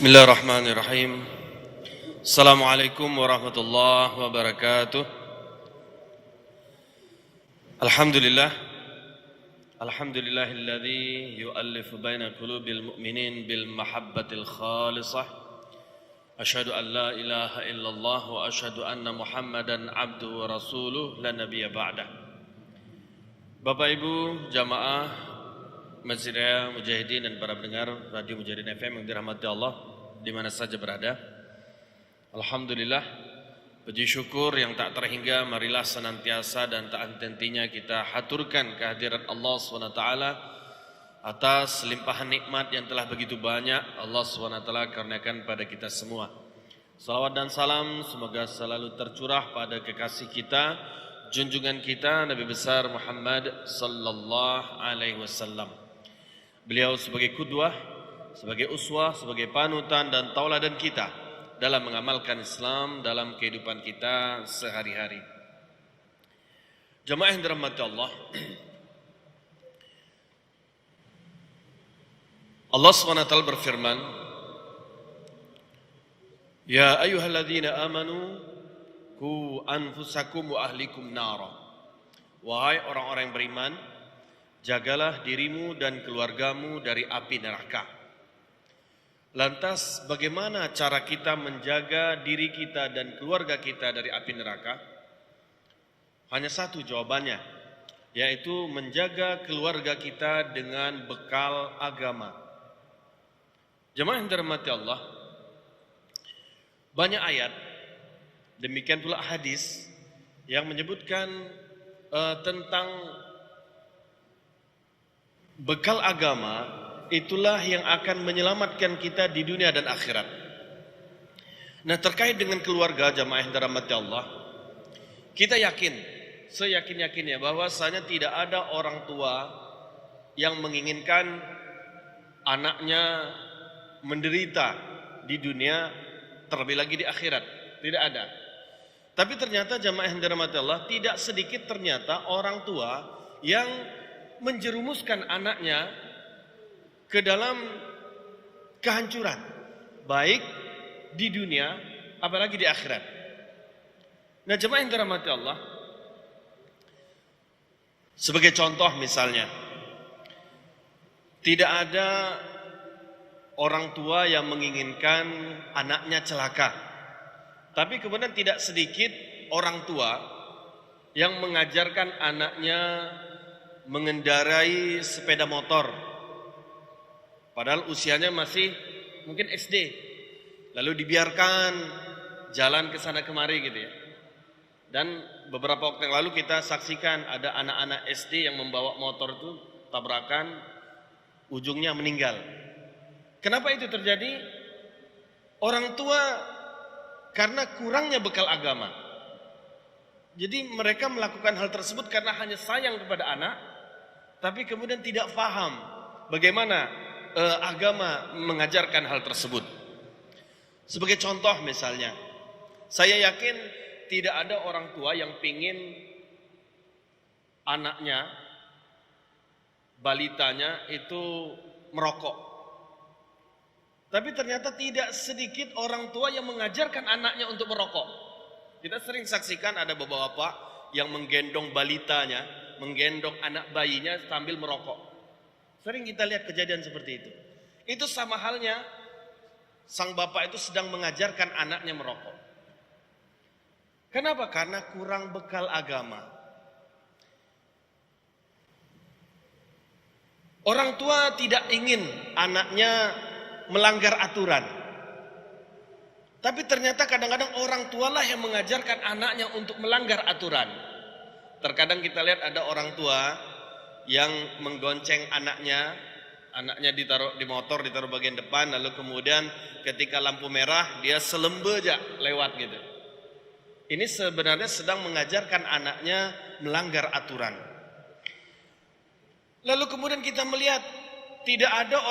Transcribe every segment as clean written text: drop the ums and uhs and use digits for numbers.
Bismillahirrahmanirrahim. Assalamualaikum warahmatullahi wabarakatuh. Alhamdulillahilladzi yu'allifu baina qulubil mu'minin bil mahabbatil khalisah. Asyhadu an la ilaha illallah wa asyhadu anna Muhammadan abduhu wa rasuluh la nabiyya ba'dah. Bapak Ibu jamaah Masjid Raya Mujahidin dan para pendengar Radio Mujahidin FM yang dirahmati Allah di mana saja berada. Alhamdulillah, puji syukur yang tak terhingga marilah senantiasa dan tak henti-hentinya kita haturkan kehadirat Allah SWT atas limpahan nikmat yang telah begitu banyak Allah SWT karuniakan pada kita semua. Salawat dan salam semoga selalu tercurah pada kekasih kita, junjungan kita Nabi besar Muhammad sallallahu alaihi wasallam. Beliau sebagai qudwah, sebagai uswah, sebagai panutan dan tauladan kita dalam mengamalkan Islam dalam kehidupan kita sehari-hari. Jemaah yang dirahmati Allah, Allah SWT berfirman, Ya ayyuhalladzina amanu ku anfusakum wa ahlikum nara. Wahai orang-orang yang beriman, jagalah dirimu dan keluargamu dari api neraka. Lantas bagaimana cara kita menjaga diri kita dan keluarga kita dari api neraka? Hanya satu jawabannya, yaitu menjaga keluarga kita dengan bekal agama. Jemaah yang dirahmati Allah, banyak ayat, demikian pula hadis yang menyebutkan tentang bekal agama. Itulah yang akan menyelamatkan kita di dunia dan akhirat. Nah, terkait dengan keluarga jamaah yang dirahmati Allah, kita yakin, seyakin-yakinnya bahwasanya tidak ada orang tua yang menginginkan anaknya menderita di dunia, terlebih lagi di akhirat. Tidak ada. Tapi ternyata jamaah yang dirahmati Allah, tidak sedikit ternyata orang tua yang menjerumuskan anaknya ke dalam kehancuran, baik di dunia apalagi di akhirat. Nah, jemaah yang dirahmati Allah, sebagai contoh misalnya, tidak ada orang tua yang menginginkan anaknya celaka, tapi kemudian tidak sedikit orang tua yang mengajarkan anaknya mengendarai sepeda motor padahal usianya masih mungkin SD, lalu dibiarkan jalan ke sana kemari gitu ya. Dan beberapa waktu yang lalu kita saksikan ada anak-anak SD yang membawa motor itu tabrakan, ujungnya meninggal. Kenapa itu terjadi? Orang tua karena kurangnya bekal agama. Jadi mereka melakukan hal tersebut karena hanya sayang kepada anak, tapi kemudian tidak paham bagaimana agama mengajarkan hal tersebut. Sebagai contoh misalnya, saya yakin tidak ada orang tua yang pingin anaknya, balitanya itu merokok. Tapi ternyata tidak sedikit orang tua yang mengajarkan anaknya untuk merokok. Kita sering saksikan ada bapak-bapak yang menggendong balitanya, menggendong anak bayinya sambil merokok. Sering kita lihat kejadian seperti itu. Itu sama halnya sang bapak itu sedang mengajarkan anaknya merokok. Kenapa? Karena kurang bekal agama. Orang tua tidak ingin anaknya melanggar aturan. Tapi ternyata kadang-kadang orang tualah yang mengajarkan anaknya untuk melanggar aturan. Terkadang kita lihat ada orang tua yang menggonceng anaknya ditaruh di motor, ditaruh bagian depan, lalu kemudian ketika lampu merah dia selembe aja lewat gitu. Ini sebenarnya sedang mengajarkan anaknya melanggar aturan. Lalu kemudian kita melihat tidak ada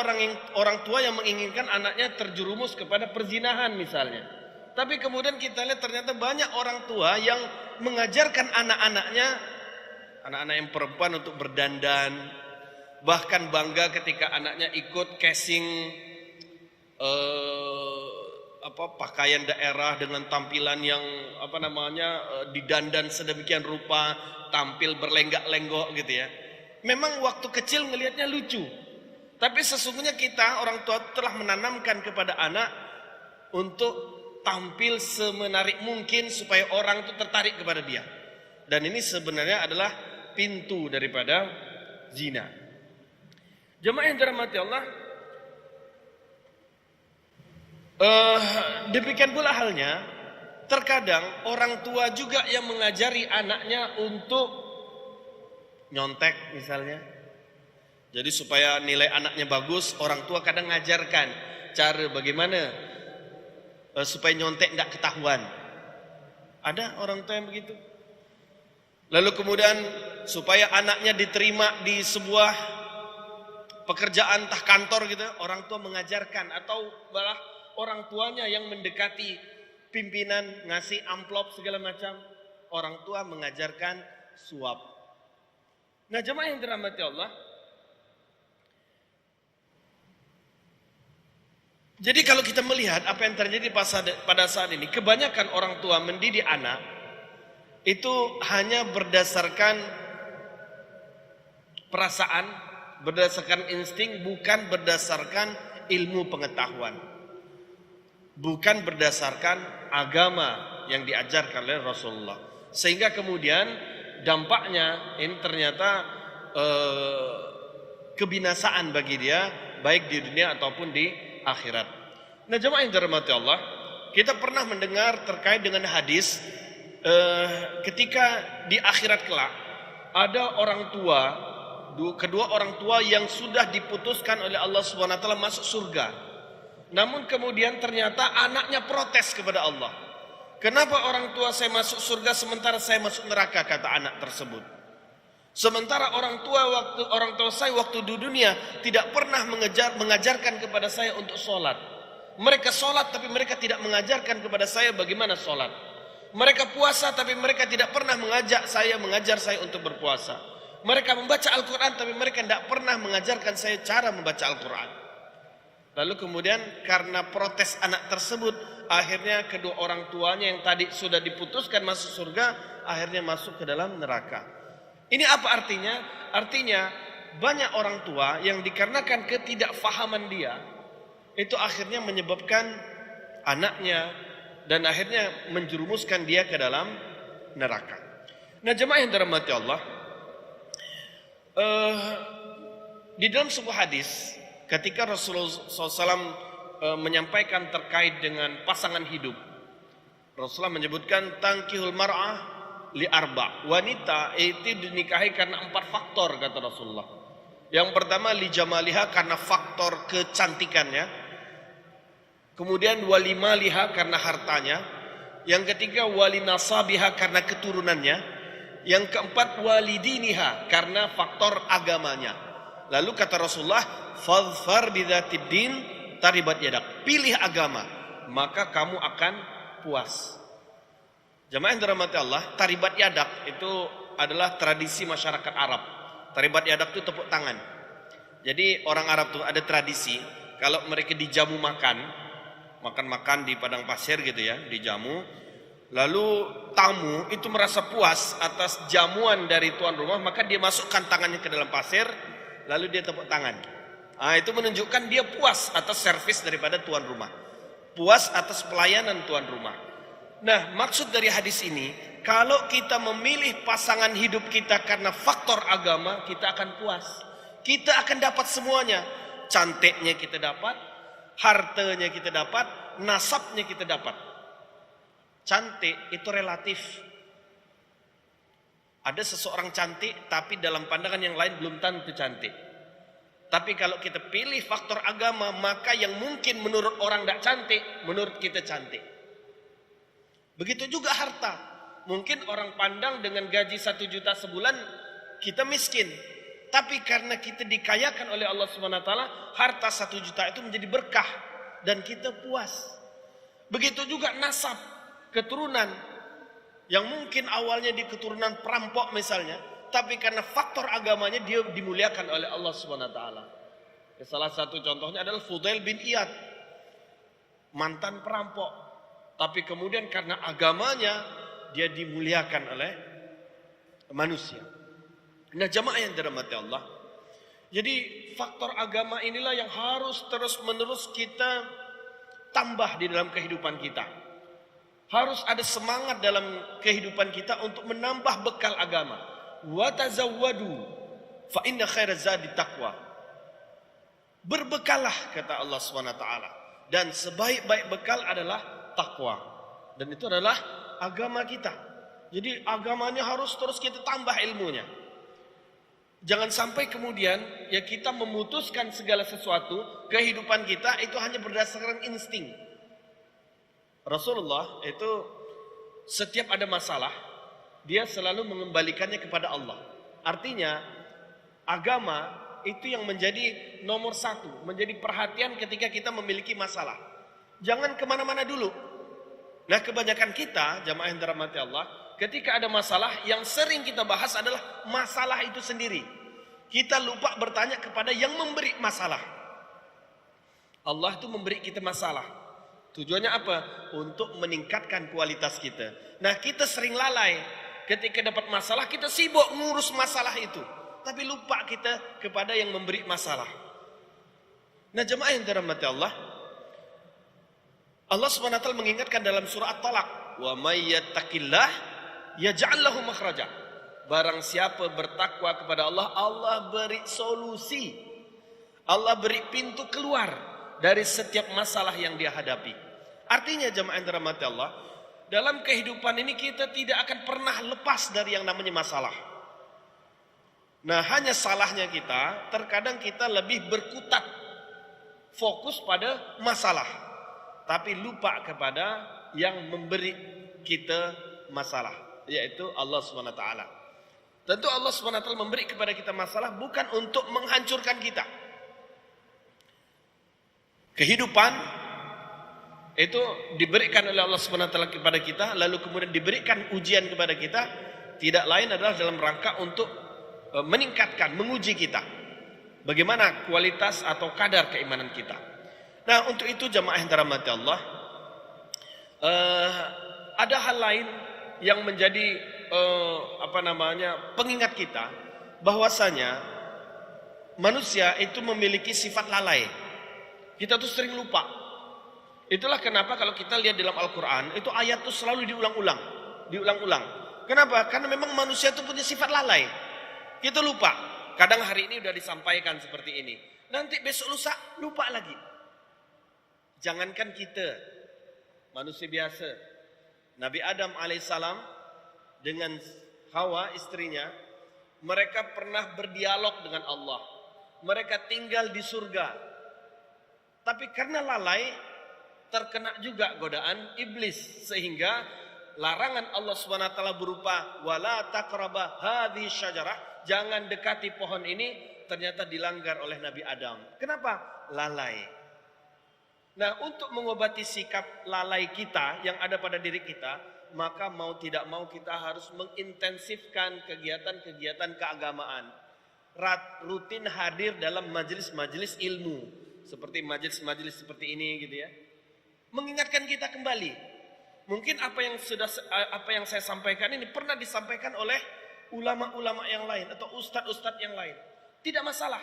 orang tua yang menginginkan anaknya terjerumus kepada perzinahan misalnya. Tapi kemudian kita lihat ternyata banyak orang tua yang mengajarkan anak-anaknya, anak-anak yang perempuan untuk berdandan, bahkan bangga ketika anaknya ikut casing pakaian daerah dengan tampilan yang didandan sedemikian rupa, tampil berlenggak-lenggok gitu ya. Memang waktu kecil ngelihatnya lucu. Tapi sesungguhnya kita orang tua telah menanamkan kepada anak untuk tampil semenarik mungkin supaya orang itu tertarik kepada dia. Dan ini sebenarnya adalah pintu daripada zina. Jemaah yang dirahmati Allah, demikian pula halnya, terkadang orang tua juga yang mengajari anaknya untuk nyontek misalnya. Jadi supaya nilai anaknya bagus, orang tua kadang ngajarkan cara bagaimana supaya nyontek tidak ketahuan. Ada orang tua yang begitu. Lalu kemudian supaya anaknya diterima di sebuah pekerjaan entah kantor gitu, orang tua mengajarkan, atau malah orang tuanya yang mendekati pimpinan ngasih amplop segala macam, orang tua mengajarkan suap. Nah, jemaah yang dirahmati Allah, jadi kalau kita melihat apa yang terjadi pada saat ini, kebanyakan orang tua mendidik anak itu hanya berdasarkan perasaan, berdasarkan insting, bukan berdasarkan ilmu pengetahuan, bukan berdasarkan agama yang diajarkan oleh Rasulullah. Sehingga kemudian dampaknya ini ternyata kebinasaan bagi dia, baik di dunia ataupun di akhirat. Nah, jemaah yang dirahmati Allah, kita pernah mendengar terkait dengan hadis ketika di akhirat kelak ada orang tua, kedua orang tua yang sudah diputuskan oleh Allah Subhanahu wa taala masuk surga. Namun kemudian ternyata anaknya protes kepada Allah. Kenapa orang tua saya masuk surga sementara saya masuk neraka, kata anak tersebut. Sementara orang tua saya waktu di dunia tidak pernah mengajarkan kepada saya untuk sholat. Mereka sholat tapi mereka tidak mengajarkan kepada saya bagaimana sholat. Mereka puasa tapi mereka tidak pernah mengajar saya untuk berpuasa. Mereka membaca Al-Quran tapi mereka tidak pernah mengajarkan saya cara membaca Al-Quran. Lalu kemudian karena protes anak tersebut, akhirnya kedua orang tuanya yang tadi sudah diputuskan masuk surga, akhirnya masuk ke dalam neraka. Ini apa artinya? Artinya banyak orang tua yang dikarenakan ketidakfahaman dia, itu akhirnya menyebabkan anaknya dan akhirnya menjerumuskan dia ke dalam neraka. Nah, jemaah yang dirahmati Allah, di dalam sebuah hadis ketika Rasulullah SAW menyampaikan terkait dengan pasangan hidup, Rasulullah menyebutkan tankihul mar'ah li arba'. Wanita itu dinikahi karena 4 faktor, kata Rasulullah. Yang pertama li jamaliha, karena faktor kecantikannya. Kemudian wali maliha, karena hartanya. Yang ketiga wali nasabiha, karena keturunannya. Yang keempat wali diniha, karena faktor agamanya. Lalu kata Rasulullah, fadhfar bidzatid din taribat yadak. Pilih agama, maka kamu akan puas. Jemaah yang dirahmati Allah, taribat yadak itu adalah tradisi masyarakat Arab. Taribat yadak itu tepuk tangan. Jadi orang Arab itu ada tradisi, kalau mereka dijamu makan di padang pasir gitu ya, dijamu. Lalu tamu itu merasa puas atas jamuan dari tuan rumah, maka dia masukkan tangannya ke dalam pasir, lalu dia tepuk tangan. Itu menunjukkan dia puas atas servis daripada tuan rumah, puas atas pelayanan tuan rumah. Nah, maksud dari hadis ini, kalau kita memilih pasangan hidup kita karena faktor agama, kita akan puas. Kita akan dapat semuanya. Cantiknya kita dapat, hartanya kita dapat, nasabnya kita dapat. Cantik itu relatif. Ada seseorang cantik, tapi dalam pandangan yang lain belum tentu cantik. Tapi kalau kita pilih faktor agama, maka yang mungkin menurut orang tidak cantik, menurut kita cantik. Begitu juga harta. Mungkin orang pandang dengan gaji 1 juta sebulan, kita miskin. Tapi karena kita dikayakan oleh Allah SWT, harta 1 juta itu menjadi berkah. Dan kita puas. Begitu juga nasab, keturunan. Yang mungkin awalnya di keturunan perampok misalnya, tapi karena faktor agamanya dia dimuliakan oleh Allah SWT. Salah satu contohnya adalah Fudail bin Iyad. mantan perampok, tapi kemudian karena agamanya dia dimuliakan oleh manusia. Nah, jamaah yang dirahmati Allah, jadi faktor agama inilah yang harus terus-menerus kita tambah di dalam kehidupan kita. Harus ada semangat dalam kehidupan kita untuk menambah bekal agama. Wa tazawwadu fa inna khairaz zadi taqwa. Berbekalah kata Allah SWT, dan sebaik-baik bekal adalah takwa. Dan itu adalah agama kita. Jadi agamanya harus terus kita tambah ilmunya. Jangan sampai kemudian ya kita memutuskan segala sesuatu, kehidupan kita itu hanya berdasarkan insting. Rasulullah itu setiap ada masalah, dia selalu mengembalikannya kepada Allah. Artinya agama itu yang menjadi nomor satu, menjadi perhatian ketika kita memiliki masalah. Jangan kemana-mana dulu. Nah, kebanyakan kita, jamaah yang dirahmati Allah, ketika ada masalah, yang sering kita bahas adalah masalah itu sendiri. Kita lupa bertanya kepada yang memberi masalah. Allah itu memberi kita masalah. Tujuannya apa? Untuk meningkatkan kualitas kita. Nah, kita sering lalai. Ketika dapat masalah, kita sibuk ngurus masalah itu. Tapi lupa kita kepada yang memberi masalah. Nah, jemaah yang dirahmati Allah, Allah SWT mengingatkan dalam surah At-Talaq, wa may yattaqillah yaj'al lahu makhraja. Barang siapa bertakwa kepada Allah, Allah beri solusi. Allah beri pintu keluar dari setiap masalah yang dia hadapi. Artinya jemaah yang dirahmati Allah, dalam kehidupan ini kita tidak akan pernah lepas dari yang namanya masalah. Nah, hanya salahnya kita, terkadang kita lebih berkutat fokus pada masalah, tapi lupa kepada yang memberi kita masalah, yaitu Allah SWT. Tentu Allah SWT memberi kepada kita masalah bukan untuk menghancurkan kita. Kehidupan itu diberikan oleh Allah SWT kepada kita, lalu kemudian diberikan ujian kepada kita, tidak lain adalah dalam rangka untuk meningkatkan, menguji kita bagaimana kualitas atau kadar keimanan kita. Nah, untuk itu jamaah yang dirahmati Allah, ada hal lain yang menjadi pengingat kita bahwasanya manusia itu memiliki sifat lalai. Kita tuh sering lupa. Itulah kenapa kalau kita lihat dalam Al-Quran itu ayat tuh selalu diulang-ulang. Kenapa? Karena memang manusia itu punya sifat lalai. Kita lupa. Kadang hari ini udah disampaikan seperti ini, nanti besok lusa lupa lagi. Jangankan kita, manusia biasa. Nabi Adam alaihissalam dengan Hawa istrinya, mereka pernah berdialog dengan Allah. Mereka tinggal di surga. Tapi karena lalai, terkena juga godaan iblis, sehingga larangan Allah SWT berupa wala taqraba hadhihi syajarah, jangan dekati pohon ini, ternyata dilanggar oleh Nabi Adam. Kenapa? Lalai. Nah, untuk mengobati sikap lalai kita yang ada pada diri kita, maka mau tidak mau kita harus mengintensifkan kegiatan-kegiatan keagamaan. Rutin hadir dalam majelis-majelis ilmu, seperti majelis-majelis seperti ini gitu ya. Mengingatkan kita kembali. Mungkin apa yang saya sampaikan ini pernah disampaikan oleh ulama-ulama yang lain atau ustadz-ustadz yang lain. Tidak masalah.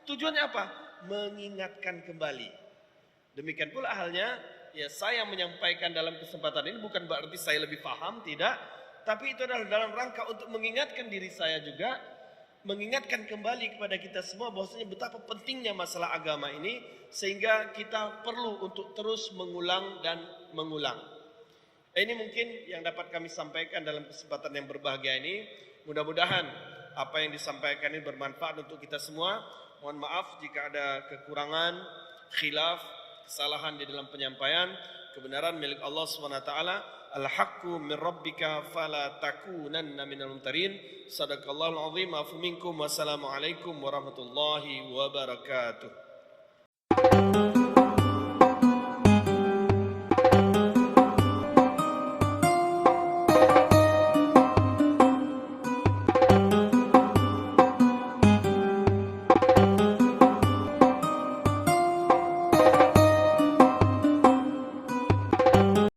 Tujuannya apa? Mengingatkan kembali. Demikian pula halnya, ya saya menyampaikan dalam kesempatan ini bukan berarti saya lebih paham, tidak. Tapi itu adalah dalam rangka untuk mengingatkan diri saya juga, mengingatkan kembali kepada kita semua bahwasanya betapa pentingnya masalah agama ini, sehingga kita perlu untuk terus mengulang dan mengulang. Ini mungkin yang dapat kami sampaikan dalam kesempatan yang berbahagia ini. Mudah-mudahan apa yang disampaikan ini bermanfaat untuk kita semua. Mohon maaf jika ada kekurangan, khilaf, kesalahan di dalam penyampaian. Kebenaran milik Allah SWT. Al-haqqu min rabbika fala takunanna minal mumtarin. Sadaqallahul azim. Afu minkum. Wassalamualaikum warahmatullahi wabarakatuh.